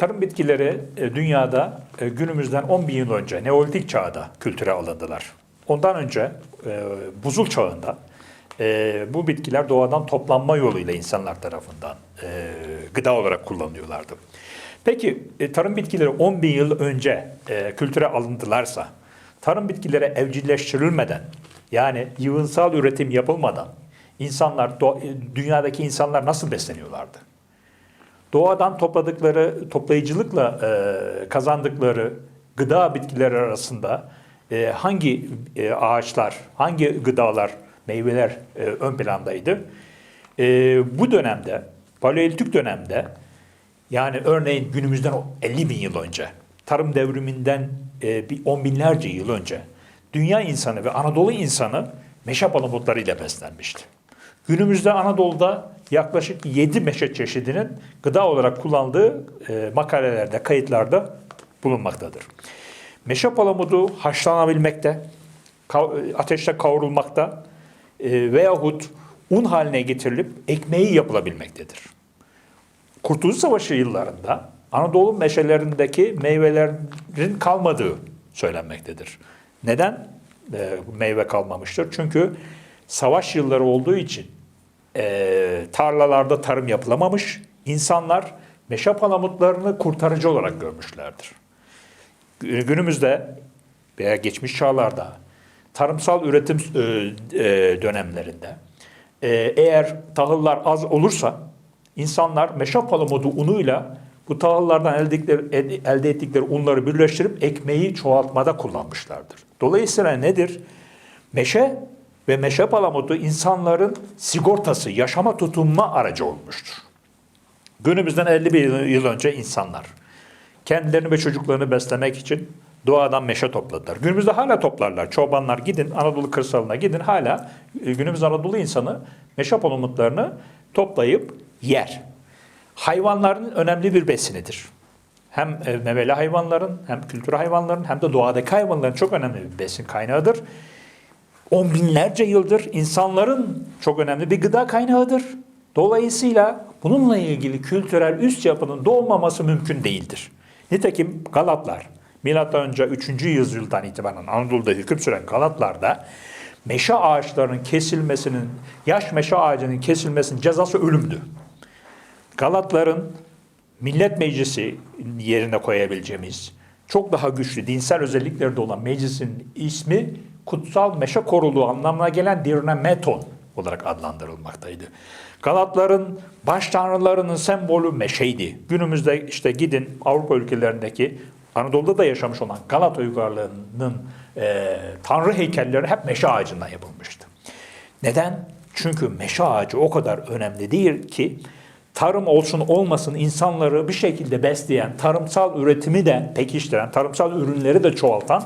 Tarım bitkileri dünyada günümüzden 10 bin yıl önce Neolitik çağda kültüre alındılar. Ondan önce buzul çağında bu bitkiler doğadan toplanma yoluyla insanlar tarafından gıda olarak kullanılıyorlardı. Peki tarım bitkileri 10 bin yıl önce kültüre alındılarsa, tarım bitkileri evcilleştirilmeden, yani yığınsal üretim yapılmadan insanlar, dünyadaki insanlar nasıl besleniyorlardı? Doğadan toplayıcılıkla kazandıkları gıda bitkileri arasında hangi ağaçlar, hangi gıdalar, meyveler ön plandaydı? Bu dönemde, Paleolitik dönemde, yani örneğin günümüzden 50 bin yıl önce, tarım devriminden on binlerce yıl önce, dünya insanı ve Anadolu insanı meşe palamutlarıyla beslenmişti. Günümüzde Anadolu'da yaklaşık 7 meşe çeşidinin gıda olarak kullanıldığı makalelerde, kayıtlarda bulunmaktadır. Meşe palamudu haşlanabilmekte, ateşte kavrulmakta veyahut un haline getirilip ekmeği yapılabilmektedir. Kurtuluş Savaşı yıllarında Anadolu meşelerindeki meyvelerin kalmadığı söylenmektedir. Neden meyve kalmamıştır? Çünkü savaş yılları olduğu için tarlalarda tarım yapılamamış, insanlar meşe palamutlarını kurtarıcı olarak görmüşlerdir. Günümüzde veya geçmiş çağlarda tarımsal üretim dönemlerinde eğer tahıllar az olursa insanlar meşe palamudu unuyla bu tahıllardan elde ettikleri unları birleştirip ekmeği çoğaltmada kullanmışlardır. Dolayısıyla nedir? Meşe ve meşe palamudu insanların sigortası, yaşama tutunma aracı olmuştur. Günümüzden 50 bin yıl önce insanlar kendilerini ve çocuklarını beslemek için doğadan meşe topladılar. Günümüzde hala toplarlar. Çobanlar gidin, Anadolu kırsalına gidin, hala günümüz Anadolu insanı meşe palamutlarını toplayıp yer. Hayvanların önemli bir besinidir. Hem memeli hayvanların, hem kültür hayvanların, hem de doğadaki hayvanların çok önemli bir besin kaynağıdır. On binlerce yıldır insanların çok önemli bir gıda kaynağıdır. Dolayısıyla bununla ilgili kültürel üst yapının doğmaması mümkün değildir. Nitekim Galatlar, M.Ö. 3. yüzyıldan itibaren Anadolu'da hüküm süren Galatlar'da meşe ağaçlarının kesilmesinin, yaş meşe ağacının kesilmesinin cezası ölümdü. Galatların Millet Meclisi yerine koyabileceğimiz çok daha güçlü dinsel özellikleri de olan meclisin ismi kutsal meşe koruluğu anlamına gelen Dirnemeton olarak adlandırılmaktaydı. Galatların baş tanrılarının sembolü meşeydi. Günümüzde işte gidin Avrupa ülkelerindeki, Anadolu'da da yaşamış olan Galata uygarlığının tanrı heykelleri hep meşe ağacından yapılmıştı. Neden? Çünkü meşe ağacı o kadar önemli değil ki tarım olsun olmasın insanları bir şekilde besleyen, tarımsal üretimi de pekiştiren, tarımsal ürünleri de çoğaltan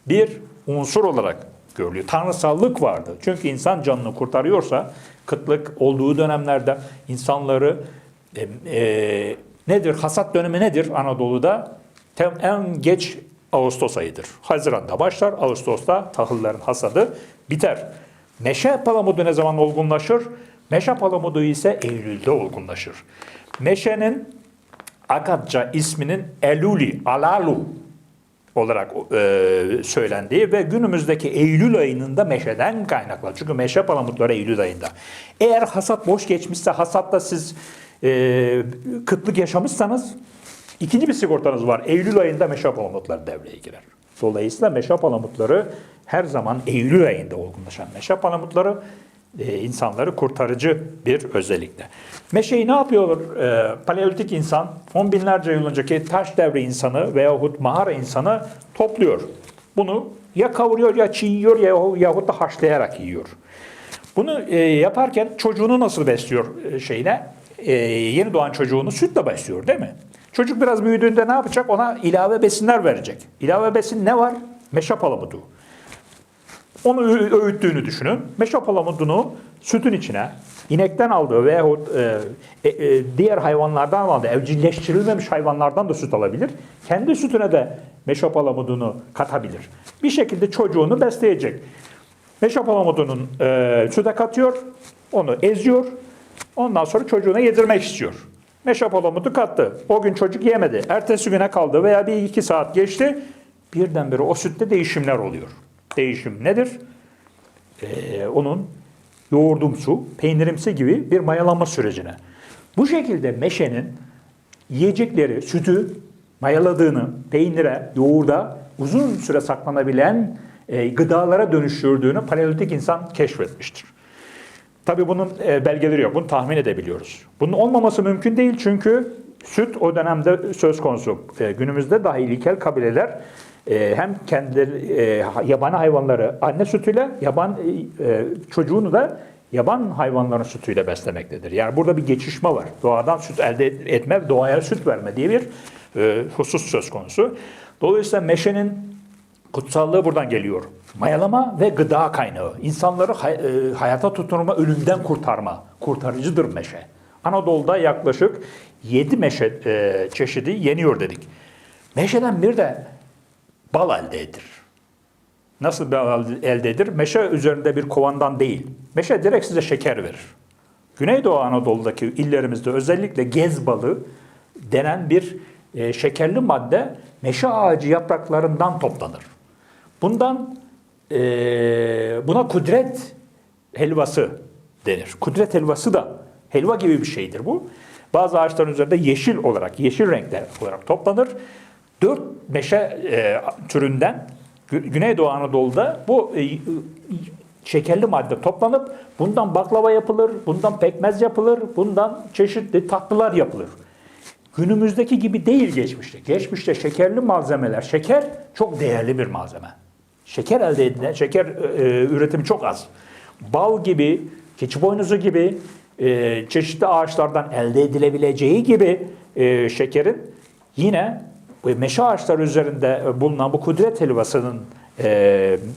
bir unsur olarak görülüyor. Tanrısallık vardı. Çünkü insan canını kurtarıyorsa, kıtlık olduğu dönemlerde insanları nedir? Hasat dönemi nedir Anadolu'da? En geç Ağustos ayıdır. Haziran'da başlar, Ağustos'ta tahılların hasadı biter. Meşe palamudu ne zaman olgunlaşır? Meşe palamudu ise Eylül'de olgunlaşır. Meşenin Akatça isminin Eluli, Alalu olarak söylendiği ve günümüzdeki Eylül ayının da meşeden kaynaklı. Çünkü meşe palamutları Eylül ayında. Eğer hasat boş geçmişse, hasatta siz kıtlık yaşamışsanız ikinci bir sigortanız var. Eylül ayında meşe palamutları devreye girer. Dolayısıyla meşe palamutları her zaman Eylül ayında olgunlaşan meşe palamutları insanları kurtarıcı bir özellikle. Meşeyi ne yapıyor Paleolitik insan? 10 binlerce yıl önceki taş devri insanı veyahut mağara insanı topluyor. Bunu ya kavuruyor ya çiğniyor yahut da haşlayarak yiyor. Bunu yaparken çocuğunu nasıl besliyor yeni doğan çocuğunu sütle besliyor değil mi? Çocuk biraz büyüdüğünde ne yapacak? Ona ilave besinler verecek. İlave besin ne var? Meşe palamudu. Onu öğüttüğünü düşünün. Meşe palamudunu sütün içine inekten aldığı veyahut diğer hayvanlardan aldığı, evcilleştirilmemiş hayvanlardan da süt alabilir. Kendi sütüne de meşe palamudunu katabilir. Bir şekilde çocuğunu besleyecek. Meşe palamudunun süte katıyor, onu eziyor. Ondan sonra çocuğuna yedirmek istiyor. Meşe palamudu kattı. O gün çocuk yemedi. Ertesi güne kaldı veya bir iki saat geçti. Birdenbire o sütte değişimler oluyor. Değişim nedir? Onun yoğurdumsu, peynirimsi gibi bir mayalanma sürecine. Bu şekilde meşenin yiyecekleri, sütü mayaladığını, peynire, yoğurda uzun süre saklanabilen gıdalara dönüştürdüğünü Paleolitik insan keşfetmiştir. Tabii bunun belgeleri yok. Bunu tahmin edebiliyoruz. Bunun olmaması mümkün değil çünkü süt o dönemde söz konusu. Günümüzde dahi ilkel kabileler hem kendileri yabani hayvanları anne sütüyle, çocuğunu da yaban hayvanların sütüyle beslemektedir. Yani burada bir geçişme var. Doğadan süt elde etme, doğaya süt verme diye bir husus söz konusu. Dolayısıyla meşenin kutsallığı buradan geliyor. Mayalama ve gıda kaynağı. İnsanları hayata tutunma, ölümden kurtarma. Kurtarıcıdır meşe. Anadolu'da yaklaşık 7 meşe çeşidi yeniyor dedik. Meşeden bir de bal elde edilir. Nasıl bal elde edilir? Meşe üzerinde bir kovandan değil. Meşe direkt size şeker verir. Güneydoğu Anadolu'daki illerimizde özellikle gez balı denen bir şekerli madde meşe ağacı yapraklarından toplanır. Buna kudret helvası denir. Kudret helvası da helva gibi bir şeydir bu. Bazı ağaçların üzerinde yeşil renkler olarak toplanır. 4 meşe türünden Güneydoğu Anadolu'da bu şekerli madde toplanıp bundan baklava yapılır, bundan pekmez yapılır, bundan çeşitli tatlılar yapılır. Günümüzdeki gibi değil geçmişte. Geçmişte şekerli malzemeler, şeker çok değerli bir malzeme. Şeker elde edilen, üretimi çok az. Bal gibi, keçi boynuzu gibi, çeşitli ağaçlardan elde edilebileceği gibi şekerin yine meşe ağaçları üzerinde bulunan bu kudret helvasının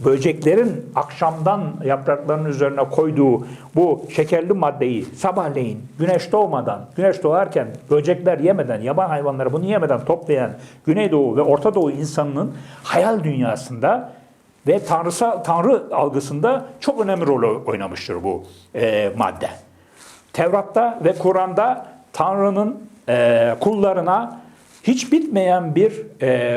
böceklerin akşamdan yapraklarının üzerine koyduğu bu şekerli maddeyi sabahleyin güneş doğmadan, güneş doğarken böcekler yemeden, yaban hayvanları bunu yemeden toplayan Güneydoğu ve Orta Doğu insanının hayal dünyasında ve tanrı algısında çok önemli rol oynamıştır bu madde. Tevrat'ta ve Kur'an'da Tanrı'nın kullarına hiç bitmeyen bir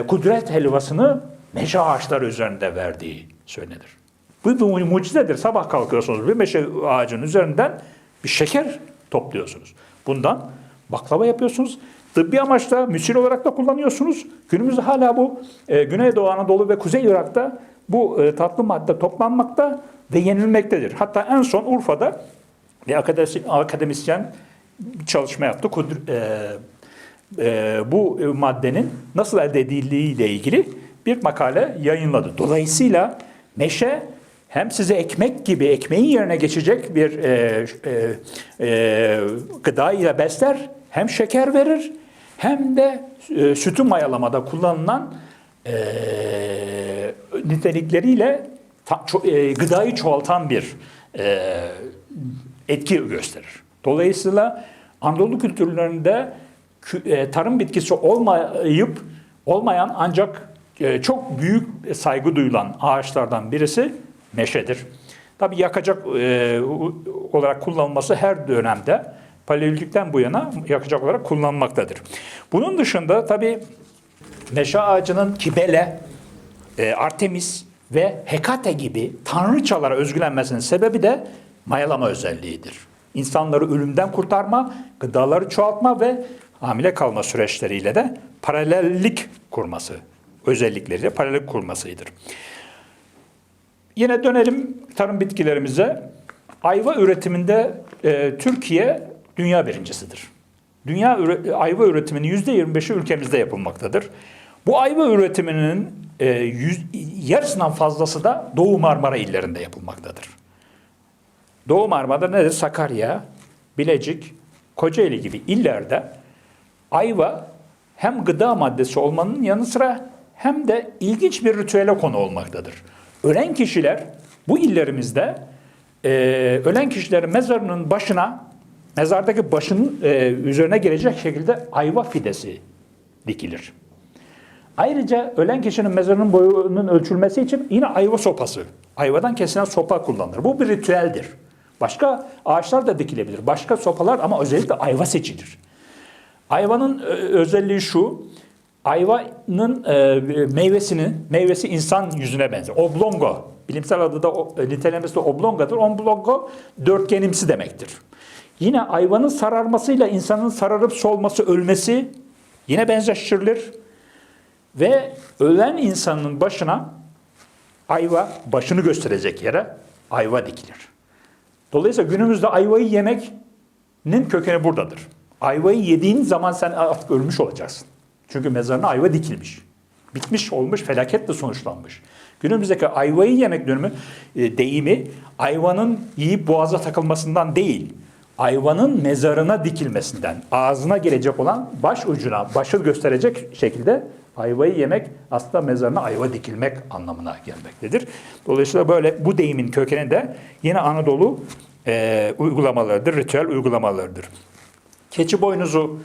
kudret helvasını meşe ağaçları üzerinde verdiği söylenir. Bu bir mucizedir. Sabah kalkıyorsunuz bir meşe ağacının üzerinden bir şeker topluyorsunuz. Bundan baklava yapıyorsunuz. Tıbbi amaçla müsil olarak da kullanıyorsunuz. Günümüzde hala bu Güneydoğu Anadolu ve Kuzey Irak'ta bu tatlı madde toplanmakta ve yenilmektedir. Hatta en son Urfa'da bir akademisyen bir çalışma yaptı. Bu maddenin nasıl elde edildiği ile ilgili bir makale yayınladı. Dolayısıyla meşe hem size ekmek gibi ekmeğin yerine geçecek bir gıda ile besler, hem şeker verir, hem de sütü mayalamada kullanılan nitelikleriyle gıdayı çoğaltan bir etki gösterir. Dolayısıyla Anadolu kültürlerinde tarım bitkisi olmayan ancak çok büyük saygı duyulan ağaçlardan birisi meşedir. Tabii yakacak olarak kullanılması her dönemde Paleolitik'ten bu yana yakacak olarak kullanılmaktadır. Bunun dışında tabii meşe ağacının Kibele, Artemis ve Hekate gibi tanrıçalara özgülenmesinin sebebi de mayalama özelliğidir. İnsanları ölümden kurtarma, gıdaları çoğaltma ve hamile kalma süreçleriyle de paralellik kurması, özellikleriyle paralellik kurmasıdır. Yine dönelim tarım bitkilerimize. Ayva üretiminde Türkiye dünya birincisidir. Ayva üretiminin %25'i ülkemizde yapılmaktadır. Bu ayva üretiminin yarısından fazlası da Doğu Marmara illerinde yapılmaktadır. Doğu Marmara'da nedir? Sakarya, Bilecik, Kocaeli gibi illerde ayva hem gıda maddesi olmanın yanı sıra hem de ilginç bir ritüele konu olmaktadır. Ölen kişiler bu illerimizde ölen kişilerin mezarının başına, mezardaki başının üzerine gelecek şekilde ayva fidesi dikilir. Ayrıca ölen kişinin mezarının boyunun ölçülmesi için yine ayva sopası, ayvadan kesilen sopa kullanılır. Bu bir ritüeldir. Başka ağaçlar da dikilebilir, başka sopalar ama özellikle ayva seçilir. Ayvanın özelliği şu. Ayvanın meyvesi insan yüzüne benzer. Oblongo. Bilimsel adı da nitelemesi de oblongadır. Oblongo dörtgenimsi demektir. Yine ayvanın sararmasıyla insanın sararıp solması, ölmesi yine benzeştirilir. Ve ölen insanın başına ayva, başını gösterecek yere ayva dikilir. Dolayısıyla günümüzde ayvayı yemenin kökeni buradadır. Ayvayı yediğin zaman sen artık ölmüş olacaksın. Çünkü mezarına ayva dikilmiş. Bitmiş olmuş, felaketle sonuçlanmış. Günümüzdeki ayvayı yemek deyimi ayvanın yiyip boğaza takılmasından değil, ayvanın mezarına dikilmesinden, ağzına gelecek olan baş ucuna, başı gösterecek şekilde ayvayı yemek aslında mezarına ayva dikilmek anlamına gelmektedir. Dolayısıyla böyle bu deyimin kökeni de yine Anadolu uygulamalarıdır, ritüel uygulamalarıdır. Keçi boynuzu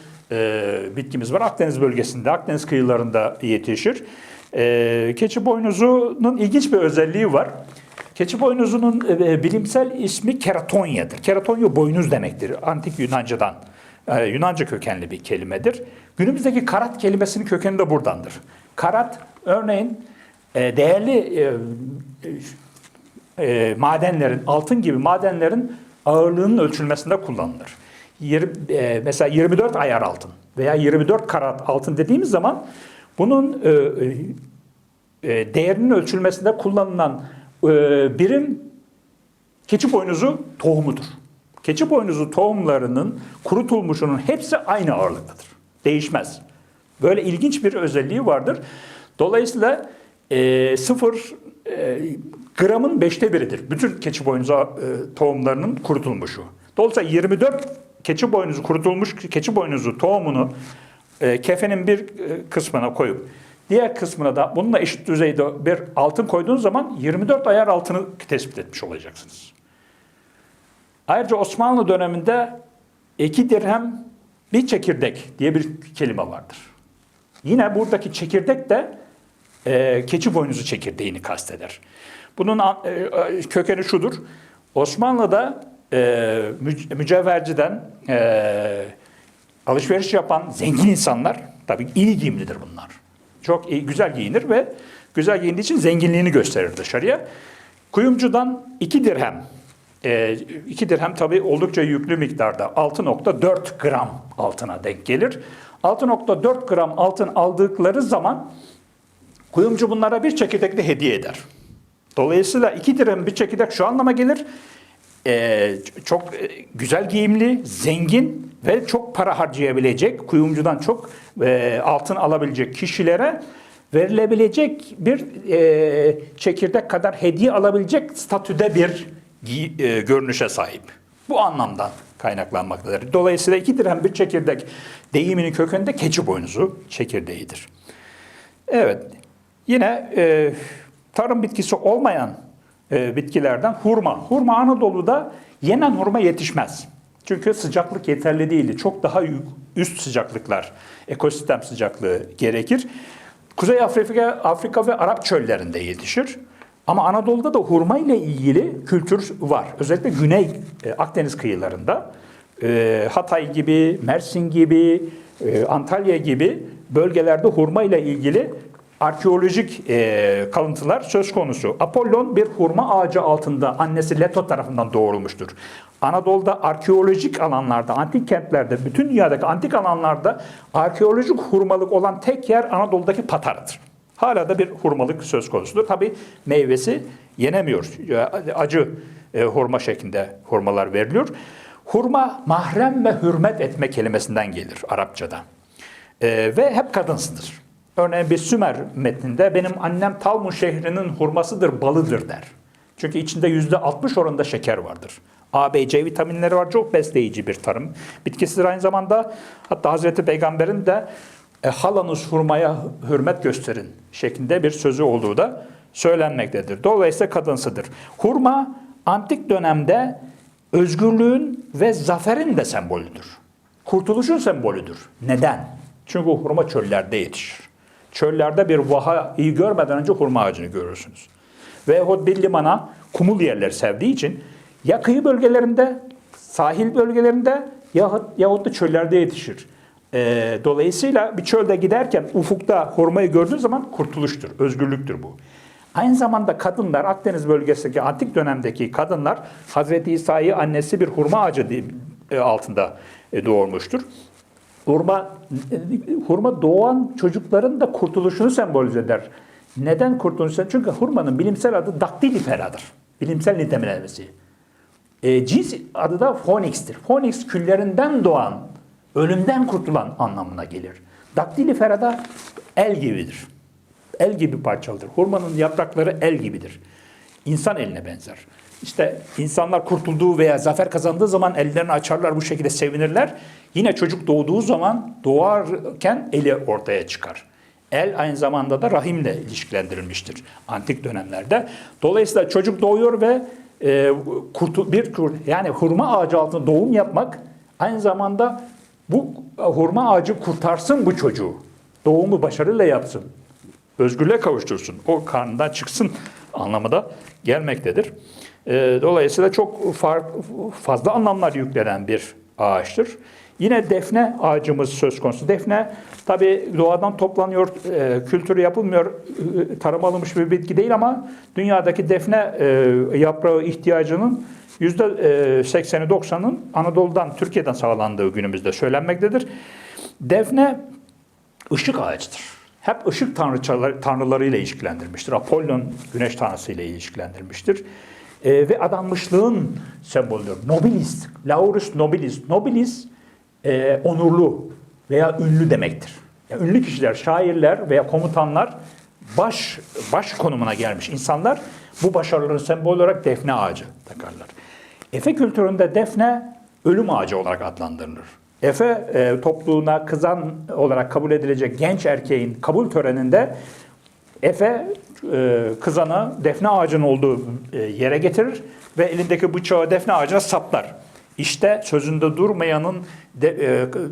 bitkimiz var. Akdeniz bölgesinde, Akdeniz kıyılarında yetişir. Keçi boynuzunun ilginç bir özelliği var. Keçi boynuzunun bilimsel ismi keratonya'dır. Keratonya boynuz demektir. Antik Yunanca'dan, Yunanca kökenli bir kelimedir. Günümüzdeki karat kelimesinin kökeni de buradandır. Karat, örneğin değerli madenlerin, altın gibi madenlerin ağırlığının ölçülmesinde kullanılır. Mesela 24 ayar altın veya 24 karat altın dediğimiz zaman bunun değerinin ölçülmesinde kullanılan birim keçi boynuzu tohumudur. Keçi boynuzu tohumlarının kurutulmuşunun hepsi aynı ağırlıktadır. Değişmez. Böyle ilginç bir özelliği vardır. Dolayısıyla 0 gramın 5'te biridir. Bütün keçi boynuzu tohumlarının kurutulmuşu. Dolayısıyla 24 keçi boynuzu kurutulmuş keçi boynuzu tohumunu kefenin bir kısmına koyup diğer kısmına da bununla eşit düzeyde bir altın koyduğunuz zaman 24 ayar altını tespit etmiş olacaksınız. Ayrıca Osmanlı döneminde 2 dirhem bir çekirdek diye bir kelime vardır. Yine buradaki çekirdek de keçi boynuzu çekirdeğini kasteder. Bunun kökeni şudur. Osmanlı'da mücevherciden alışveriş yapan zengin insanlar, tabii iyi giyimlidir bunlar. Çok iyi, güzel giyinir ve güzel giyindiği için zenginliğini gösterir dışarıya. Kuyumcudan 2 dirhem, 2 dirhem tabii oldukça yüklü miktarda 6,4 gram altına denk gelir. 6,4 gram altın aldıkları zaman kuyumcu bunlara bir çekirdek de hediye eder. Dolayısıyla 2 dirhem bir çekirdek şu anlama gelir. Çok güzel giyimli, zengin ve çok para harcayabilecek, kuyumcudan çok altın alabilecek kişilere verilebilecek bir çekirdek kadar hediye alabilecek statüde bir görünüşe sahip. Bu anlamdan kaynaklanmaktadır. Dolayısıyla 2 dirhem bir çekirdek deyiminin kökeninde keçi boynuzu çekirdeğidir. Evet, yine tarım bitkisi olmayan bitkilerden hurma. Hurma Anadolu'da yenen hurma yetişmez. Çünkü sıcaklık yeterli değildi. Çok daha üst sıcaklıklar, ekosistem sıcaklığı gerekir. Kuzey Afrika ve Arap çöllerinde yetişir. Ama Anadolu'da da hurma ile ilgili kültür var. Özellikle Güney Akdeniz kıyılarında Hatay gibi, Mersin gibi, Antalya gibi bölgelerde hurma ile ilgili arkeolojik kalıntılar söz konusu. Apollon bir hurma ağacı altında annesi Leto tarafından doğurulmuştur. Anadolu'da arkeolojik alanlarda, antik kentlerde, bütün dünyadaki antik alanlarda arkeolojik hurmalık olan tek yer Anadolu'daki Patara'dır. Hala da bir hurmalık söz konusudur. Tabii meyvesi yenemiyor. Acı hurma şeklinde hurmalar veriliyor. Hurma mahrem ve hürmet etme kelimesinden gelir Arapçada. Ve hep kadınsıdır. Örneğin bir Sümer metninde benim annem Talmun şehrinin hurmasıdır, balıdır der. Çünkü içinde %60 oranında şeker vardır. A, B, C vitaminleri var. Çok besleyici bir tarım bitkisidir aynı zamanda. Hatta Hazreti Peygamber'in de halanız hurmaya hürmet gösterin şeklinde bir sözü olduğu da söylenmektedir. Dolayısıyla kadınsıdır. Hurma antik dönemde özgürlüğün ve zaferin de sembolüdür. Kurtuluşun sembolüdür. Neden? Çünkü hurma çöllerde yetişir. Çöllerde bir vahayı görmeden önce hurma ağacını görürsünüz. Ve bir limana kumul yerleri sevdiği için ya kıyı bölgelerinde, sahil bölgelerinde yahut da çöllerde yetişir. Dolayısıyla bir çölde giderken ufukta hurmayı gördüğün zaman kurtuluştur, özgürlüktür bu. Aynı zamanda kadınlar, Akdeniz bölgesindeki antik dönemdeki kadınlar Hazreti İsa'yı annesi bir hurma ağacı altında doğurmuştur. Hurma doğan çocukların da kurtuluşunu sembolize eder. Neden kurtuluşu? Çünkü hurmanın bilimsel adı daktiliferadır. Bilimsel nitelemesi. Cins adı da Phoenix'tir. Phoenix küllerinden doğan, ölümden kurtulan anlamına gelir. Daktilifera da el gibidir. El gibi parçalıdır. Hurmanın yaprakları el gibidir. İnsan eline benzer. İşte insanlar kurtulduğu veya zafer kazandığı zaman ellerini açarlar, bu şekilde sevinirler. Yine çocuk doğduğu zaman doğarken eli ortaya çıkar. El aynı zamanda da rahimle ilişkilendirilmiştir antik dönemlerde. Dolayısıyla çocuk doğuyor ve yani hurma ağacı altında doğum yapmak aynı zamanda bu hurma ağacı kurtarsın bu çocuğu. Doğumu başarıyla yapsın. Özgürlüğe kavuştursun. O karnından çıksın anlamı da gelmektedir. Dolayısıyla çok fazla anlamlar yüklenen bir ağaçtır. Yine defne ağacımız söz konusu. Defne tabi doğadan toplanıyor, kültürü yapılmıyor, tarıma alınmış bir bitki değil ama dünyadaki defne yaprağı ihtiyacının %80'i 90'ın Anadolu'dan, Türkiye'den sağlandığı günümüzde söylenmektedir. Defne ışık ağacıdır. Hep ışık tanrılarıyla ilişkilendirmiştir. Apollon güneş tanrısıyla ilişkilendirmiştir. Ve adanmışlığın sembolüdür. Nobilis, Laurus nobilis. Nobilis onurlu veya ünlü demektir. Yani ünlü kişiler, şairler veya komutanlar baş konumuna gelmiş insanlar bu başarıların sembolü olarak defne ağacı takarlar. Efe kültüründe defne ölüm ağacı olarak adlandırılır. Efe topluluğuna kızan olarak kabul edilecek genç erkeğin kabul töreninde Efe kızanı defne ağacının olduğu yere getirir ve elindeki bıçağı defne ağacına saplar. İşte sözünde durmayanın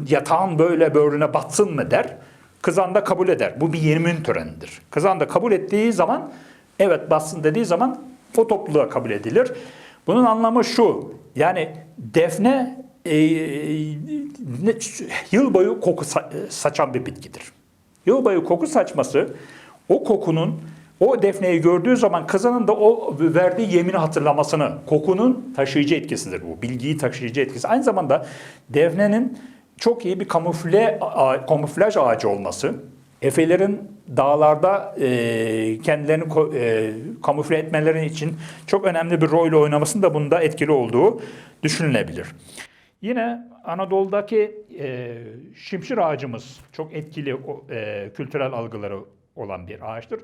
yatağın böyle böğrüne batsın mı der. Kızan da kabul eder. Bu bir yemin törenidir. Kızan da kabul ettiği zaman, evet batsın dediği zaman o topluluğa kabul edilir. Bunun anlamı şu, yani defne yıl boyu koku saçan bir bitkidir. Yıl boyu koku saçması, o kokunun, o defneyi gördüğü zaman kızanın da o verdiği yemini hatırlamasını, kokunun taşıyıcı etkisidir bu. Bilgiyi taşıyıcı etkisi. Aynı zamanda defnenin çok iyi bir kamuflaj ağacı olması, Efelerin dağlarda kendilerini kamufle etmeleri için çok önemli bir rol oynamasının da bunda etkili olduğu düşünülebilir. Yine Anadolu'daki şimşir ağacımız çok etkili kültürel algıları olan bir ağaçtır.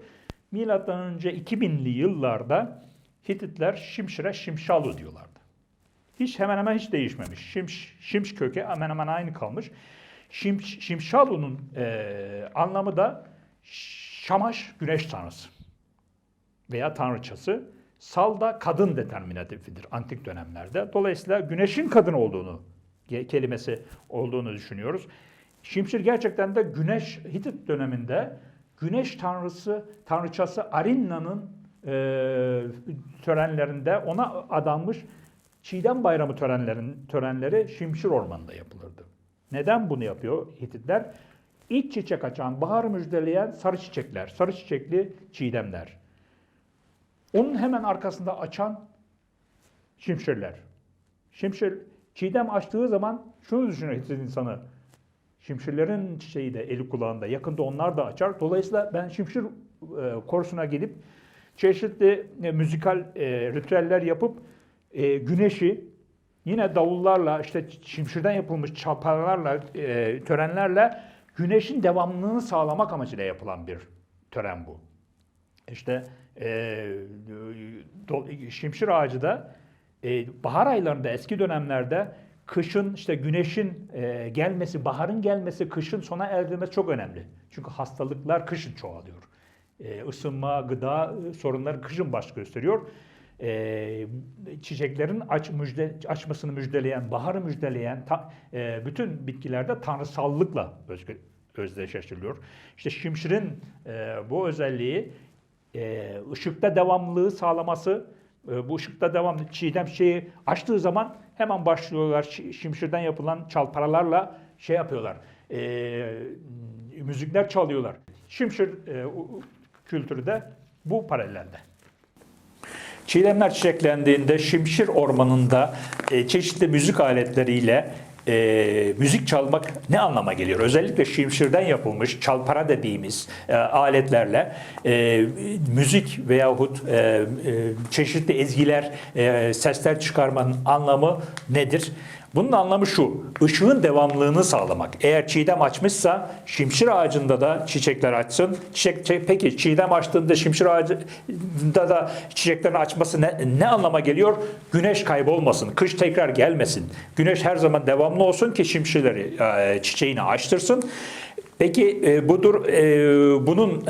Milattan önce 2000'li yıllarda Hititler şimşire şimşalu diyorlardı. Hemen hemen hiç değişmemiş. Şimş kökü hemen hemen aynı kalmış. Şimşalu'nun anlamı da Şamaş güneş tanrısı veya tanrıçası. Sal da kadın determinatifidir antik dönemlerde. Dolayısıyla güneşin kadın olduğunu, kelimesi olduğunu düşünüyoruz. Şimşir gerçekten de güneş, Hitit döneminde güneş tanrıçası Arinna'nın törenlerinde ona adanmış Çiğdem Bayramı törenleri Şimşir Ormanı'nda yapılırdı. Neden bunu yapıyor Hititler? İlk çiçek açan, baharı müjdeleyen sarı çiçekler, sarı çiçekli çiğdemler. Onun hemen arkasında açan şimşirler. Çiğdem açtığı zaman şunu düşünüyor Hitit insanı. Şimşirlerin çiçeği de eli kulağında, yakında onlar da açar. Dolayısıyla ben şimşir korusuna gidip çeşitli müzikal ritüeller yapıp güneşi yine davullarla, işte şimşirden yapılmış çalparalarla, törenlerle güneşin devamlılığını sağlamak amacıyla yapılan bir tören bu. İşte şimşir ağacı da bahar aylarında, eski dönemlerde kışın, işte güneşin gelmesi, baharın gelmesi, kışın sona erdirmesi çok önemli. Çünkü hastalıklar kışın çoğalıyor. Isınma, gıda sorunları kışın baş gösteriyor. Çiçeklerin açmasını müjdeleyen, baharı müjdeleyen bütün bitkilerde tanrısallıkla özdeşleştiriliyor. İşte şimşirin bu özelliği ışıkta devamlılığı sağlaması, bu ışıkta devamlı çiğdem şeyi açtığı zaman hemen başlıyorlar şimşirden yapılan çalparalarla yapıyorlar. müzikler çalıyorlar. Şimşir kültürü de bu paralelde. Çiğdemler çiçeklendiğinde Şimşir Ormanı'nda çeşitli müzik aletleriyle müzik çalmak ne anlama geliyor? Özellikle şimşirden yapılmış çalpara dediğimiz aletlerle müzik veyahut çeşitli ezgiler, sesler çıkarmanın anlamı nedir? Bunun anlamı şu, ışığın devamlılığını sağlamak. Eğer çiğdem açmışsa şimşir ağacında da çiçekler açsın. Peki çiğdem açtığında şimşir ağacında da çiçeklerin açması ne anlama geliyor? Güneş kaybolmasın, kış tekrar gelmesin. Güneş her zaman devamlı olsun ki şimşirleri çiçeğini açtırsın. Peki bunun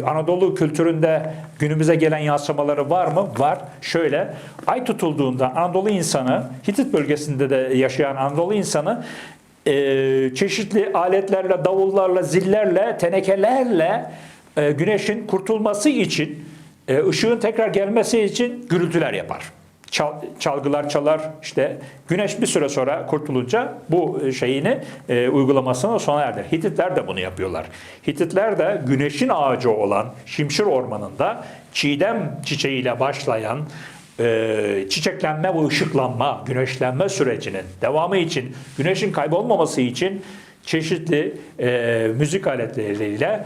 Anadolu kültüründe günümüze gelen yansımaları var mı? Var. Şöyle, ay tutulduğunda Anadolu insanı, Hitit bölgesinde de yaşayan Anadolu insanı çeşitli aletlerle, davullarla, zillerle, tenekelerle güneşin kurtulması için, ışığın tekrar gelmesi için gürültüler yapar. Çalgılar çalar, işte güneş bir süre sonra kurtulunca bu uygulamasını sona erdirir. Hititler de bunu yapıyorlar. Hititler de güneşin ağacı olan Şimşir Ormanı'nda çiğdem çiçeğiyle başlayan çiçeklenme ve ışıklanma, güneşlenme sürecinin devamı için, güneşin kaybolmaması için çeşitli müzik aletleriyle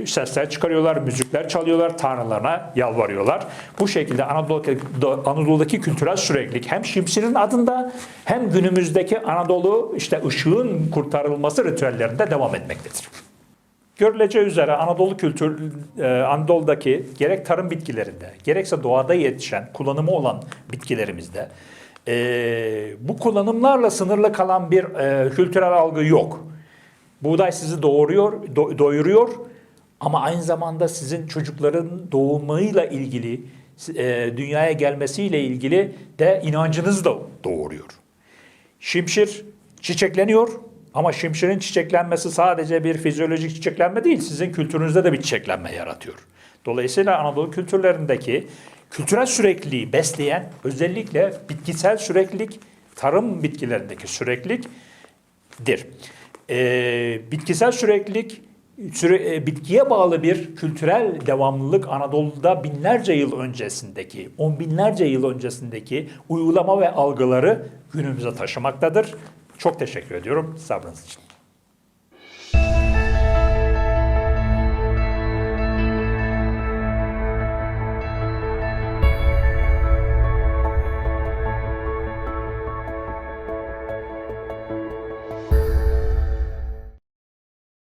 sesler çıkarıyorlar, müzikler çalıyorlar, tanrılarına yalvarıyorlar. Bu şekilde Anadolu'daki kültürel süreklilik hem Şimşir'in adında hem günümüzdeki Anadolu ışığın kurtarılması ritüellerinde devam etmektedir. Görüleceği üzere Anadolu'daki gerek tarım bitkilerinde, gerekse doğada yetişen, kullanımı olan bitkilerimizde bu kullanımlarla sınırlı kalan bir kültürel algı yok. Buğday sizi doyuruyor ama aynı zamanda sizin çocukların doğumuyla ilgili, dünyaya gelmesiyle ilgili de inancınızı da doğuruyor. Şimşir çiçekleniyor ama şimşirin çiçeklenmesi sadece bir fizyolojik çiçeklenme değil, sizin kültürünüzde de bir çiçeklenme yaratıyor. Dolayısıyla Anadolu kültürlerindeki kültürel sürekliliği besleyen özellikle bitkisel süreklilik, tarım bitkilerindeki sürekliliktir. Bitkisel süreklilik, bitkiye bağlı bir kültürel devamlılık Anadolu'da binlerce yıl öncesindeki, on binlerce yıl öncesindeki uygulama ve algıları günümüze taşımaktadır. Çok teşekkür ediyorum sabrınız için.